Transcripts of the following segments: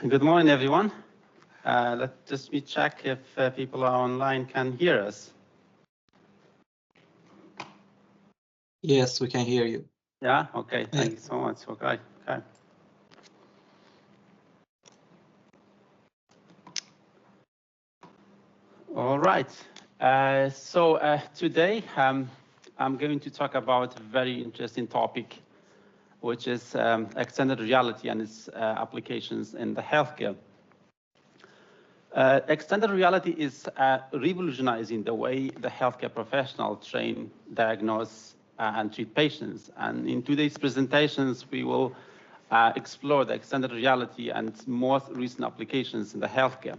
Good morning, everyone. Let's just check if people are online can hear us. Yes, we can hear you. Yeah, okay, thank you so much. Okay. All right. Today I'm going to talk about a very interesting topic, which is extended reality and its applications in the healthcare. Extended reality is revolutionizing the way the healthcare professionals train, diagnose, and treat patients. And in today's presentations, we will explore the extended reality and its most recent applications in the healthcare.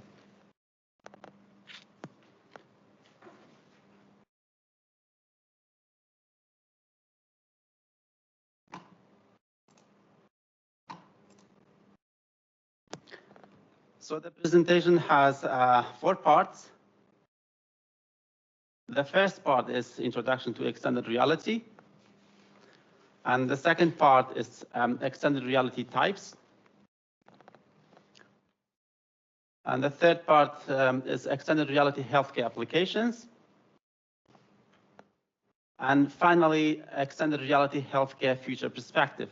So the presentation has 4 parts. The first part is introduction to extended reality. And the second part is extended reality types. And the third part is extended reality healthcare applications. And finally, extended reality healthcare future perspective.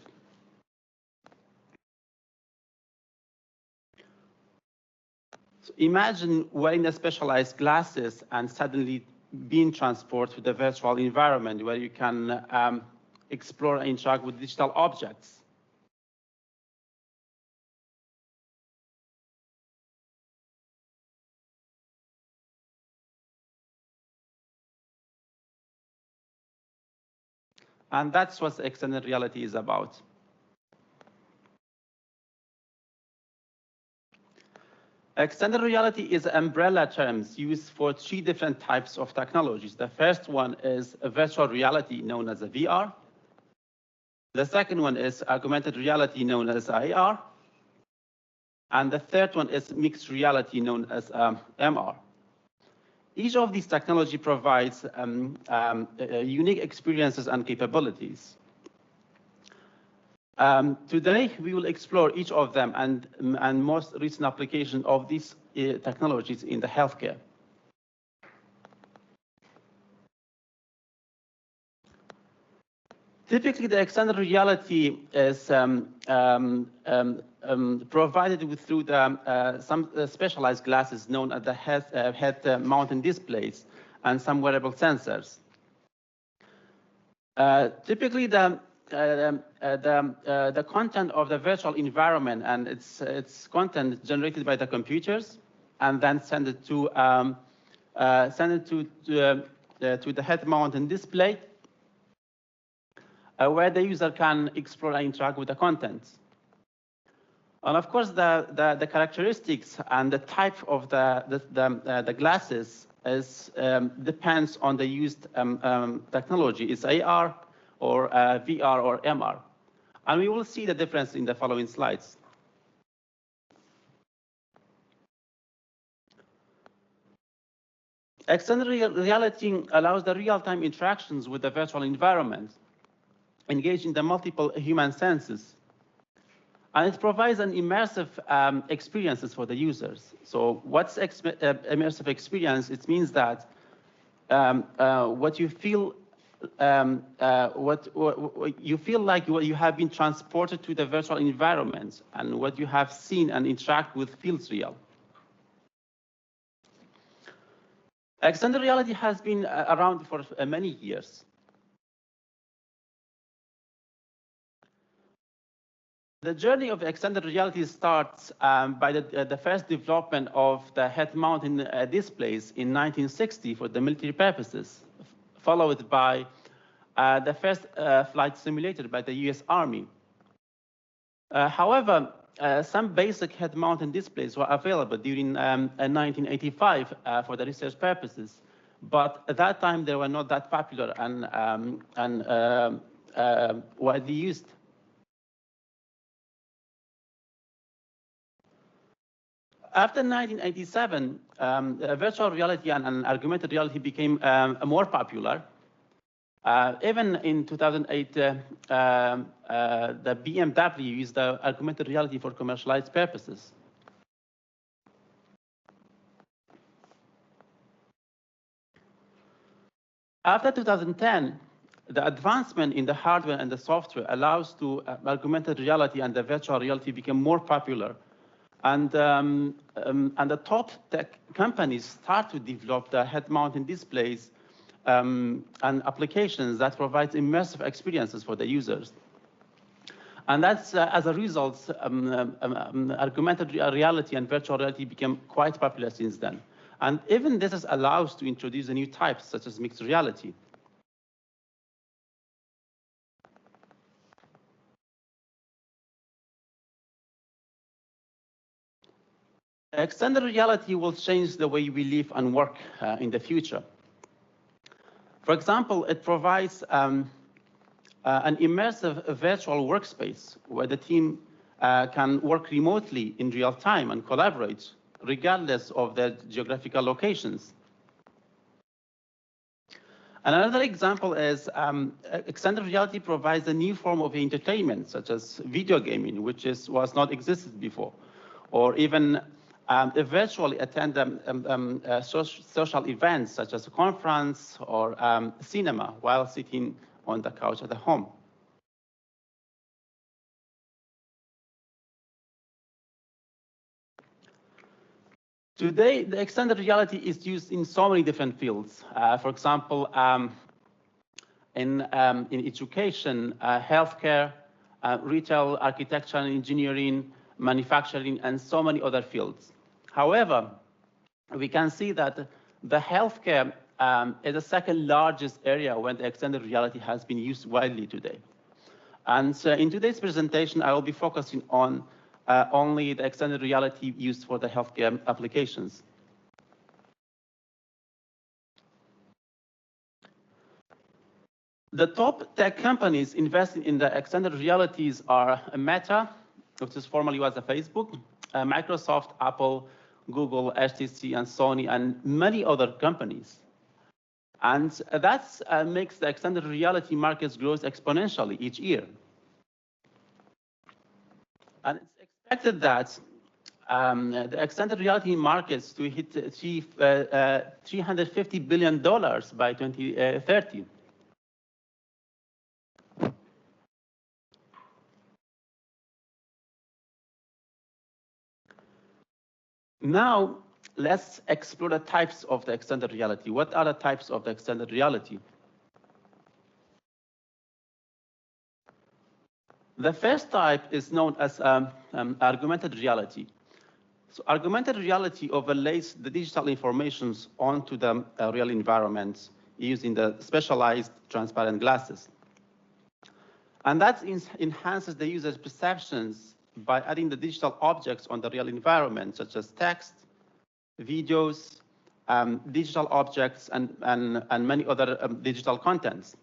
So imagine wearing the specialized glasses and suddenly being transported to the virtual environment where you can explore and interact with digital objects. And that's what extended reality is about. Extended reality is umbrella terms used for 3 different types of technologies. The first one is a virtual reality known as a VR. The second one is augmented reality known as AR. And the third one is mixed reality known as MR. Each of these technology provides unique experiences and capabilities. Today, we will explore each of them and most recent application of these technologies in the healthcare. Typically, the extended reality is provided through some specialized glasses known as the head-mounted displays and some wearable sensors. Typically, the content of the virtual environment and its content generated by the computers, and then send it to the head-mounted display, where the user can explore and interact with the content. And of course, the characteristics and the type of the glasses depends on the used technology. It's AR or VR or MR. And we will see the difference in the following slides. Extended reality allows the real-time interactions with the virtual environment, engaging the multiple human senses. And it provides an immersive experiences for the users. So what's immersive experience? It means that what you feel you feel like you have been transported to the virtual environment, and what you have seen and interact with feels real. Extended reality has been around for many years. The journey of extended reality starts by the first development of the head-mounted displays in 1960 for the military purposes, followed by the first flight simulator by the US Army. However, some basic head-mounted displays were available during 1985 for the research purposes, but at that time they were not that popular and widely used. After 1987, virtual reality and augmented reality became more popular. Even in 2008, the BMW used the augmented reality for commercialized purposes. After 2010, the advancement in the hardware and the software allows to augmented reality and the virtual reality become more popular. And the top tech companies start to develop the head-mounted displays and applications that provide immersive experiences for the users. And that's, as a result, augmented reality and virtual reality became quite popular since then. And even this allows to introduce a new types, such as mixed reality. Extended reality will change the way we live and work in the future. For example, it provides an immersive virtual workspace where the team can work remotely in real time and collaborate regardless of their geographical locations. And another example is extended reality provides a new form of entertainment, such as video gaming, which was not existed before, or even virtually attend social events such as a conference or cinema while sitting on the couch at home. Today, the extended reality is used in so many different fields. For example, in education, healthcare, retail, architecture and engineering, manufacturing, and so many other fields. However, we can see that the healthcare is the second largest area where the extended reality has been used widely today. And in today's presentation, I will be focusing on only the extended reality used for the healthcare applications. The top tech companies investing in the extended realities are Meta, which is formerly was a Facebook, Microsoft, Apple, Google, HTC, and Sony, and many other companies. And that makes the extended reality markets grow exponentially each year. And it's expected that the extended reality markets to achieve $350 billion by 2030. Now, let's explore the types of the extended reality. What are the types of the extended reality? The first type is known as augmented reality. So augmented reality overlays the digital information onto the real environment using the specialized transparent glasses. And that enhances the user's perceptions by adding the digital objects on the real environment, such as text, videos, digital objects, and many other digital contents.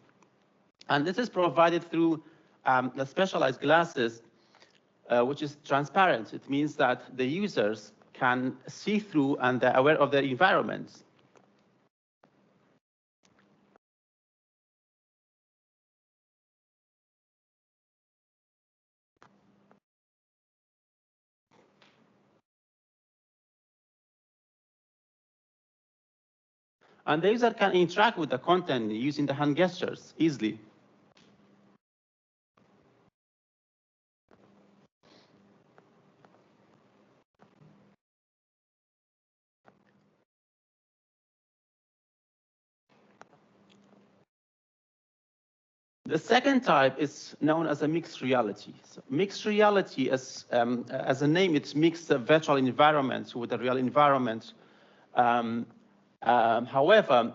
And this is provided through the specialized glasses, which is transparent. It means that the users can see through and they're aware of their environments. And the user can interact with the content using the hand gestures easily. The second type is known as a mixed reality. So mixed reality, as a name, it's mixed virtual environments with a real environment. However,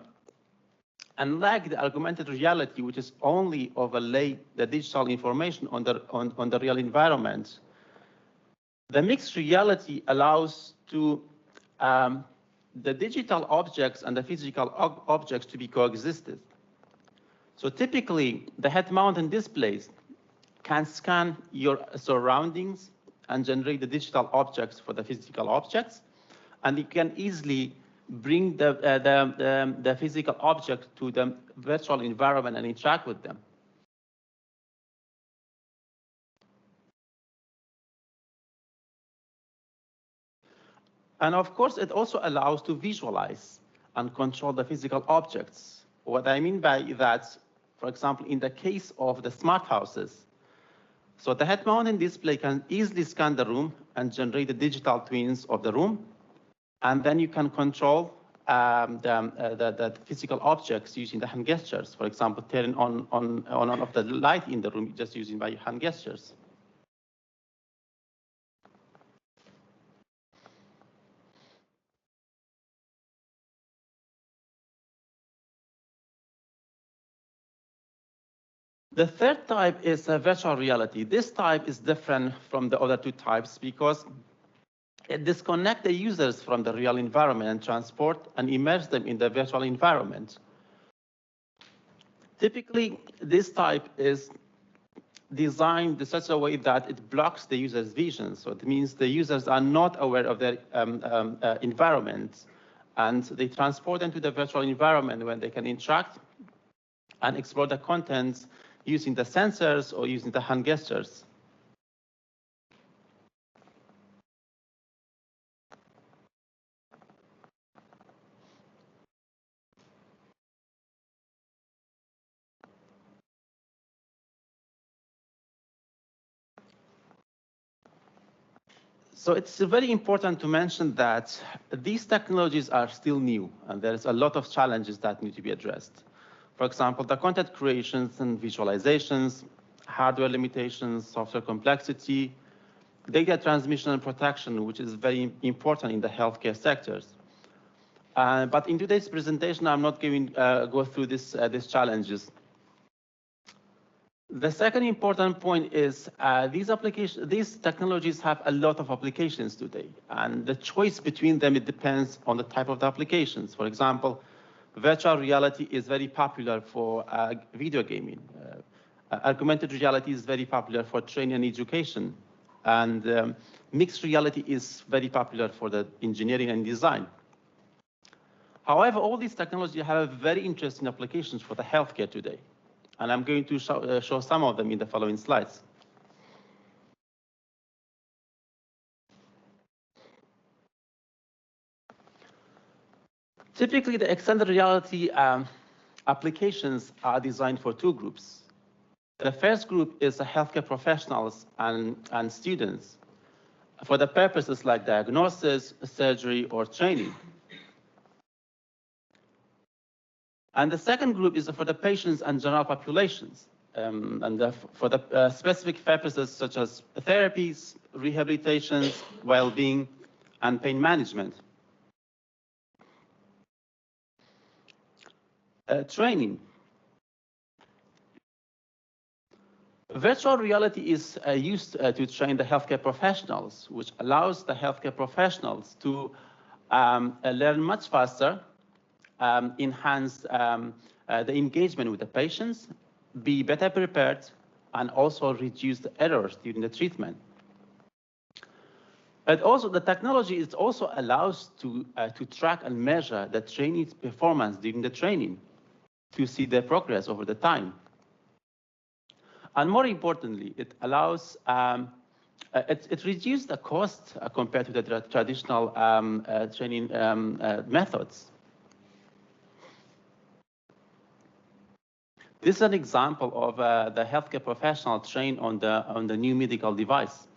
unlike the augmented reality, which is only overlay the digital information on the real environment, the mixed reality allows to the digital objects and the physical objects to be coexisted. So typically, the head-mounted displays can scan your surroundings and generate the digital objects for the physical objects, and you can easily bring the physical object to the virtual environment and interact with them. And of course, it also allows to visualize and control the physical objects What I mean by that, for example, in the case of the smart houses, so the head-mounted display can easily scan the room and generate the digital twins of the room, and then you can control the physical objects using the hand gestures. For example, turning on off the light in the room just using by hand gestures. The third type is virtual reality. This type is different from the other two types because it disconnects the users from the real environment and transport and immerse them in the virtual environment. Typically, this type is designed in such a way that it blocks the user's vision. So it means the users are not aware of their environment, and they transport them to the virtual environment when they can interact and explore the contents using the sensors or using the hand gestures. So it's very important to mention that these technologies are still new, and there's a lot of challenges that need to be addressed. For example, the content creations and visualizations, hardware limitations, software complexity, data transmission and protection, which is very important in the healthcare sectors. But in today's presentation, I'm not going to go through these challenges. The second important point is these technologies have a lot of applications today, and the choice between them, it depends on the type of the applications. For example, virtual reality is very popular for video gaming. Augmented reality is very popular for training and education, and mixed reality is very popular for the engineering and design. However, all these technologies have very interesting applications for the healthcare today, and I'm going to show some of them in the following slides. Typically, the extended reality applications are designed for two groups. The first group is the healthcare professionals and students for the purposes like diagnosis, surgery, or training. And the second group is for the patients and general populations, for the specific purposes such as therapies, rehabilitations, well-being, and pain management. Training. Virtual reality is used to train the healthcare professionals, which allows the healthcare professionals to learn much faster, enhance the engagement with the patients, be better prepared, and also reduce the errors during the treatment. But also the technology is also allows to track and measure the trainee's performance during the training to see their progress over the time. And more importantly, it allows, it reduces the cost compared to the traditional training methods. This is an example of the healthcare professional trained on the new medical device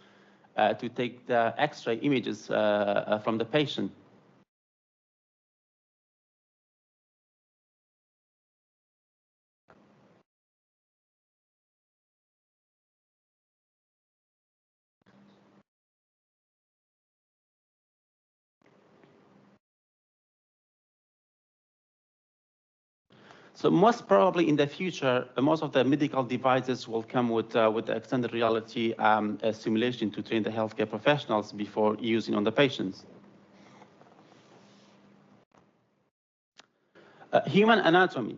to take the X-ray images from the patient. So most probably in the future, most of the medical devices will come with the extended reality simulation to train the healthcare professionals before using on the patients. Human anatomy.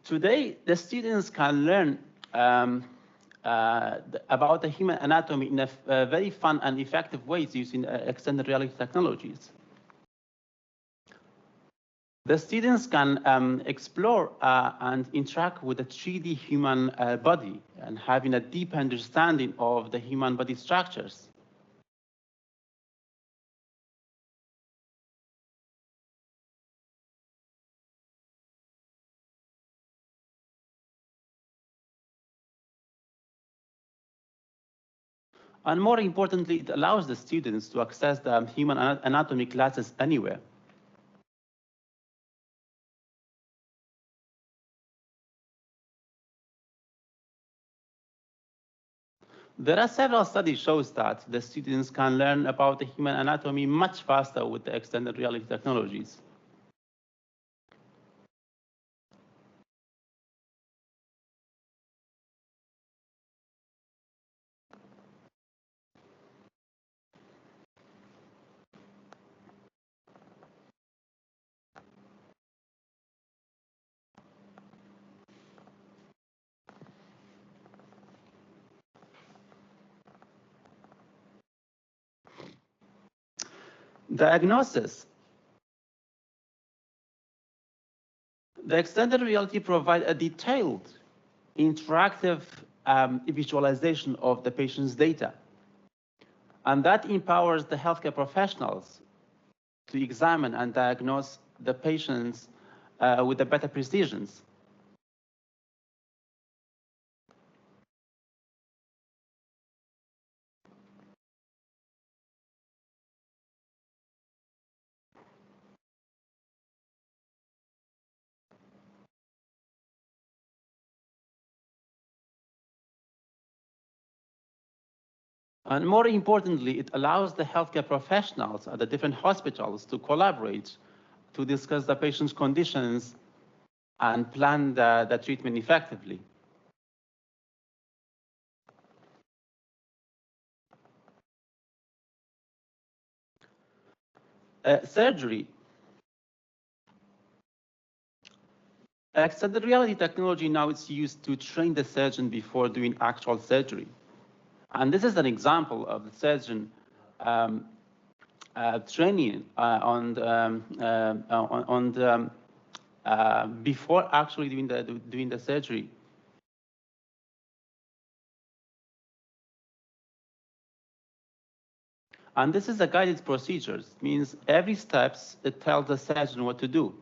Today, the students can learn about the human anatomy in a very fun and effective ways using extended reality technologies. The students can explore and interact with the 3D human body and having a deep understanding of the human body structures. And more importantly, it allows the students to access the human anatomy classes anywhere. There are several studies shows that the students can learn about the human anatomy much faster with the extended reality technologies. Diagnosis. The extended reality provides a detailed, interactive visualization of the patient's data. And that empowers the healthcare professionals to examine and diagnose the patients with a better precision. And more importantly, it allows the healthcare professionals at the different hospitals to collaborate to discuss the patient's conditions and plan the treatment effectively. Surgery. Extended reality technology now is used to train the surgeon before doing actual surgery. And this is an example of the surgeon training before actually doing the surgery. And this is a guided procedures. It means every steps it tells the surgeon what to do.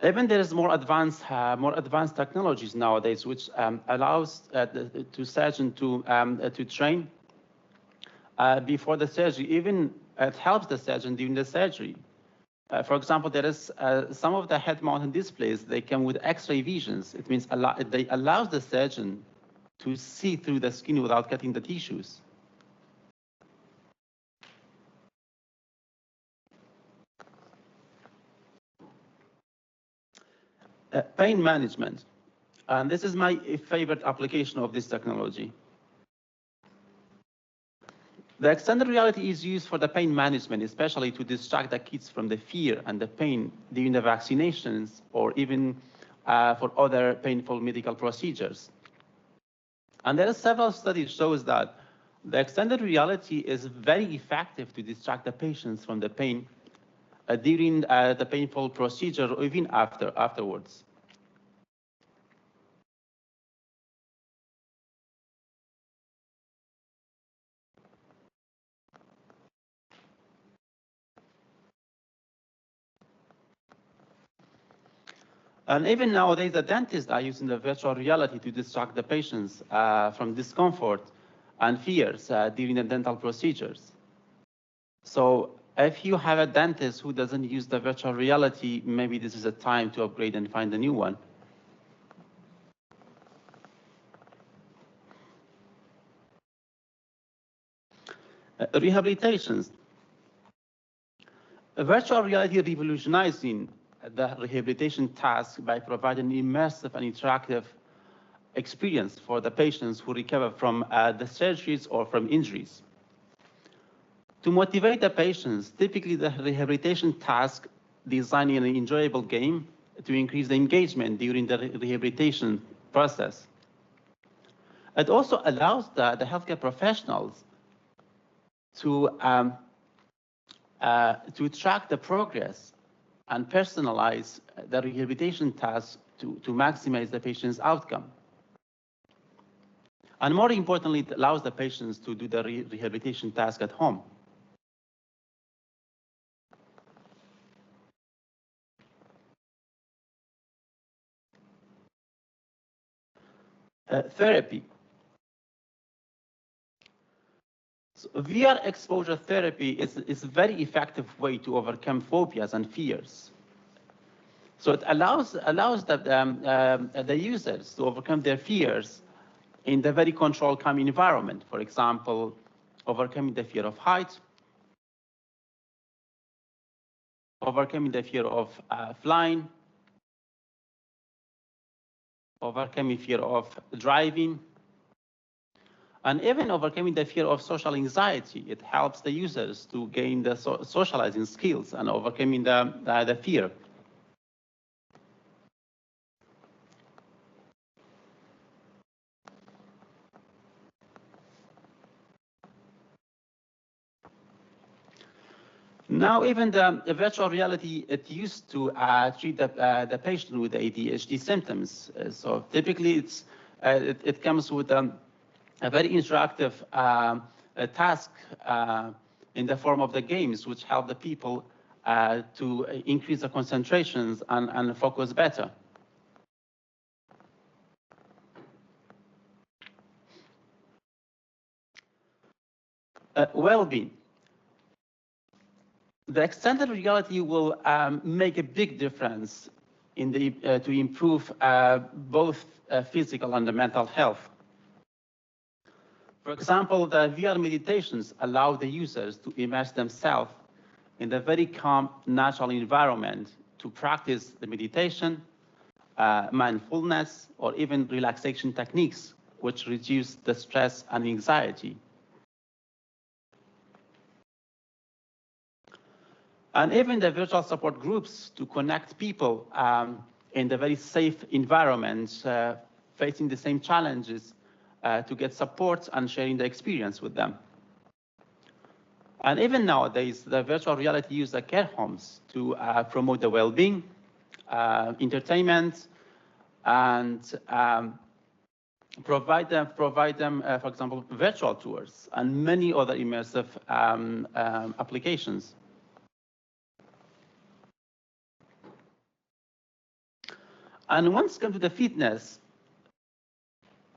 Even there is more advanced technologies nowadays, which allows to surgeon to train before the surgery. Even it helps the surgeon during the surgery. For example, there is some of the head-mounted displays. They come with X-ray visions. It means they allows the surgeon to see through the skin without cutting the tissues. Pain management. And this is my favorite application of this technology. The extended reality is used for the pain management, especially to distract the kids from the fear and the pain during the vaccinations or even for other painful medical procedures. And there are several studies shows that the extended reality is very effective to distract the patients from the pain during the painful procedure or even afterwards. And even nowadays, the dentists are using the virtual reality to distract the patients from discomfort and fears during the dental procedures. So if you have a dentist who doesn't use the virtual reality, maybe this is a time to upgrade and find a new one. Rehabilitations. Virtual reality revolutionizing the rehabilitation task by providing immersive and interactive experience for the patients who recover from the surgeries or from injuries. To motivate the patients, typically the rehabilitation task designing an enjoyable game to increase the engagement during the rehabilitation process. It also allows the healthcare professionals to track the progress and personalize the rehabilitation tasks to maximize the patient's outcome. And more importantly, it allows the patients to do the rehabilitation task at home. Therapy. So VR exposure therapy is a very effective way to overcome phobias and fears. So it allows the users to overcome their fears in the very controlled, calm environment. For example, overcoming the fear of heights, overcoming the fear of flying, overcoming fear of driving, and even overcoming the fear of social anxiety. It helps the users to gain the socializing skills and overcoming the fear. Now, even the virtual reality, it used to treat the patient with ADHD symptoms. So typically, it comes with a very interactive task in the form of the games, which help the people to increase the concentrations and focus better. Well-being. The extended reality will make a big difference in to improve both physical and mental health. For example, the VR meditations allow the users to immerse themselves in the very calm, natural environment to practice the meditation, mindfulness, or even relaxation techniques, which reduce the stress and anxiety. And even the virtual support groups to connect people in the very safe environment facing the same challenges to get support and sharing the experience with them. And even nowadays, the virtual reality use the care homes to promote the well-being, entertainment, and provide them, for example, virtual tours and many other immersive applications. And once it comes to the fitness,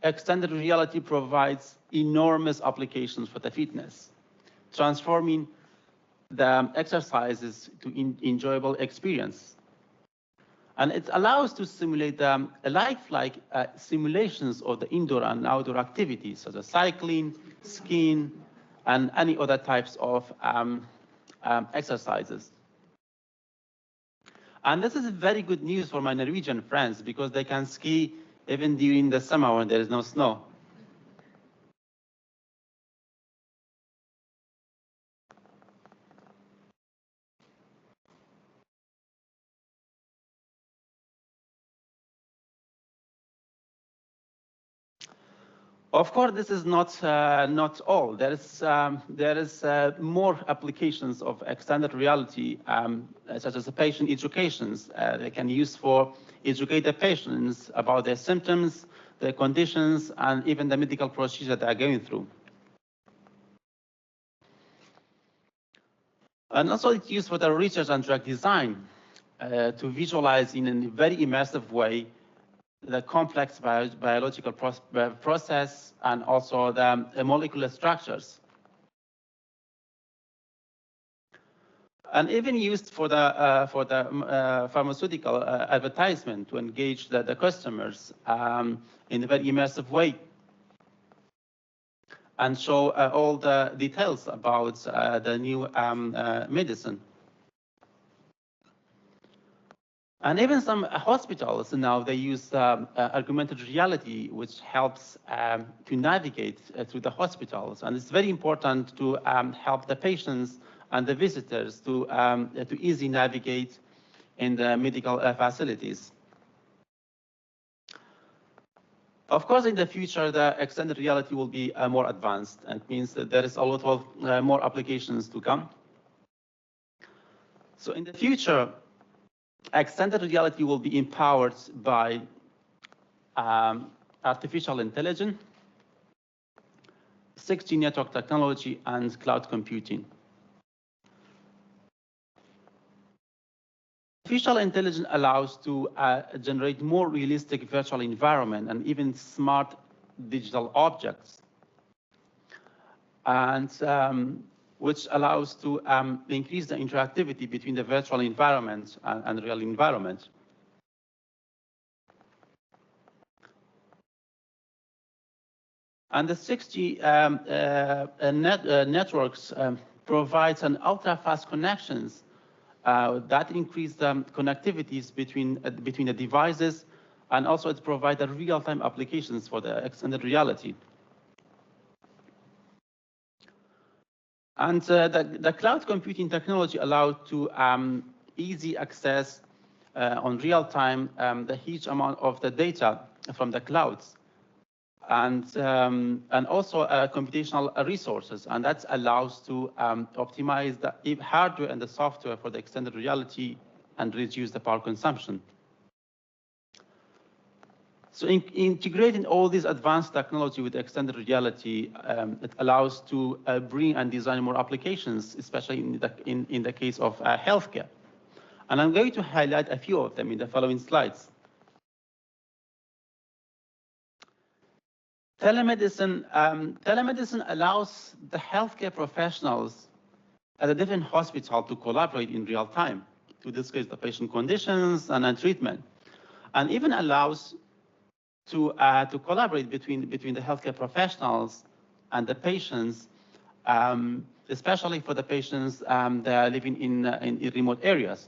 extended reality provides enormous applications for the fitness, transforming the exercises to enjoyable experience. And it allows to simulate lifelike simulations of the indoor and outdoor activities, such as cycling, skiing, and any other types of exercises. And this is very good news for my Norwegian friends because they can ski even during the summer when there is no snow. Of course, this is not all. There is more applications of extended reality, such as the patient educations. They can use for educate the patients about their symptoms, their conditions, and even the medical procedure they are going through. And also, it's used for the research and drug design to visualize in a very immersive way the complex biological process and also the molecular structures. And even used for the pharmaceutical advertisement to engage the customers in a very immersive way and show all the details about the new medicine. And even some hospitals now, they use augmented reality, which helps to navigate through the hospitals. And it's very important to help the patients and the visitors to easily navigate in the medical facilities. Of course, in the future, the extended reality will be more advanced, and means that there is a lot of more applications to come. So in the future, extended reality will be empowered by artificial intelligence, 6G network technology, and cloud computing. Artificial intelligence allows to generate more realistic virtual environment and even smart digital objects, and which allows to increase the interactivity between the virtual environment and real environment. And the 6G networks provides an ultra-fast connections that increase the connectivities between the devices, and also it provides real-time applications for the extended reality. And the cloud computing technology allows to easy access on real-time the huge amount of the data from the clouds, and also computational resources, and that allows to optimize the hardware and the software for the extended reality and reduce the power consumption. So integrating all these advanced technology with extended reality, it allows to bring and design more applications, especially in the case of healthcare. And I'm going to highlight a few of them in the following slides. Telemedicine, telemedicine allows the healthcare professionals at a different hospital to collaborate in real time to discuss the patient conditions and treatment, and even allows to collaborate between the healthcare professionals and the patients, especially for the patients that are living in remote areas.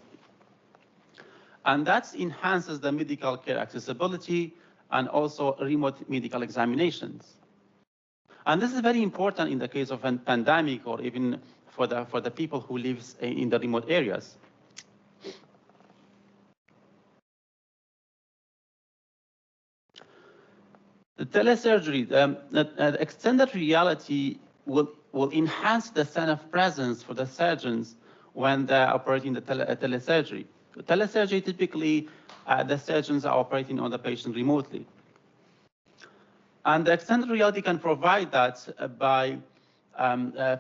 And that enhances the medical care accessibility and also remote medical examinations. And this is very important in the case of a pandemic, or even for the people who live in the remote areas. The telesurgery, the extended reality will enhance the sense of presence for the surgeons when they're operating the telesurgery. Telesurgery, typically, the surgeons are operating on the patient remotely. And the extended reality can provide that by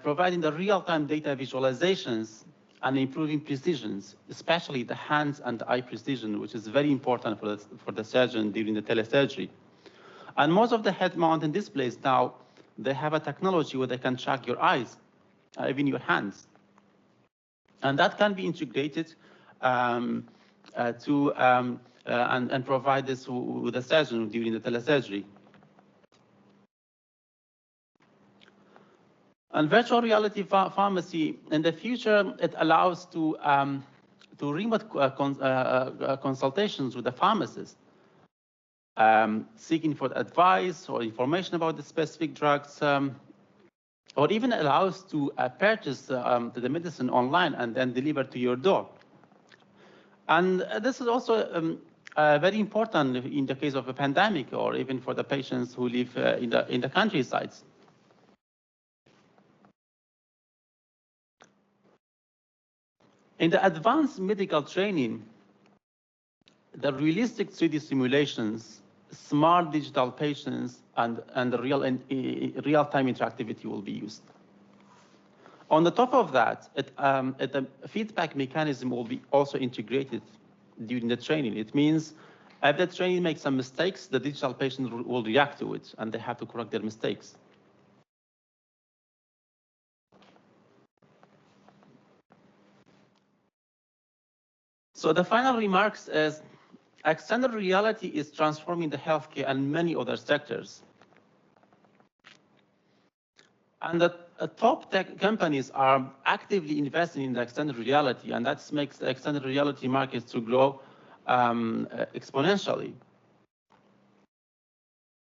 providing the real-time data visualizations and improving precisions, especially the hands and eye precision, which is very important for the surgeon during the telesurgery. And most of the head-mounted displays now, they have a technology where they can track your eyes, even your hands. And that can be integrated and provide this with the surgeon during the telesurgery. And virtual reality pharmacy, in the future, it allows to remote consultations with the pharmacist, seeking for advice or information about the specific drugs, or even allows to purchase the medicine online and then deliver to your door. And this is also very important in the case of a pandemic, or even for the patients who live in the countrysides. In the advanced medical training, the realistic 3D simulations, smart digital patients, and the real-time interactivity will be used. On the top of that, the feedback mechanism will be also integrated during the training. It means if the training makes some mistakes, the digital patient will react to it, and they have to correct their mistakes. So the final remarks is, extended reality is transforming the healthcare and many other sectors. And the top tech companies are actively investing in the extended reality, and that makes the extended reality market to grow exponentially.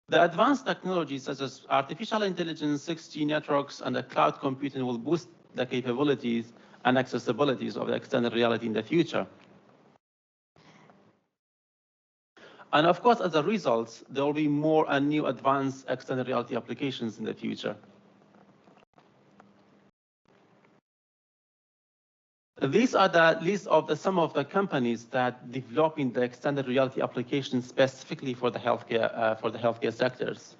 The advanced technologies such as artificial intelligence, 6G networks, and the cloud computing will boost the capabilities and accessibilities of the extended reality in the future. And of course, as a result, there will be more and new advanced extended reality applications in the future. These are the list of some of the companies that developing the extended reality applications specifically for the healthcare sectors.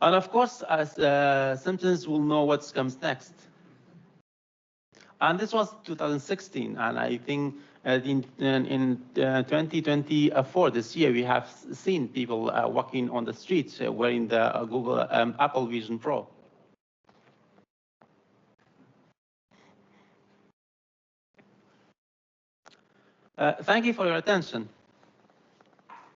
And of course, as symptoms will know what comes next. And this was 2016, and I think in 2024, this year, we have seen people walking on the streets wearing the Google Apple Vision Pro. Thank you for your attention.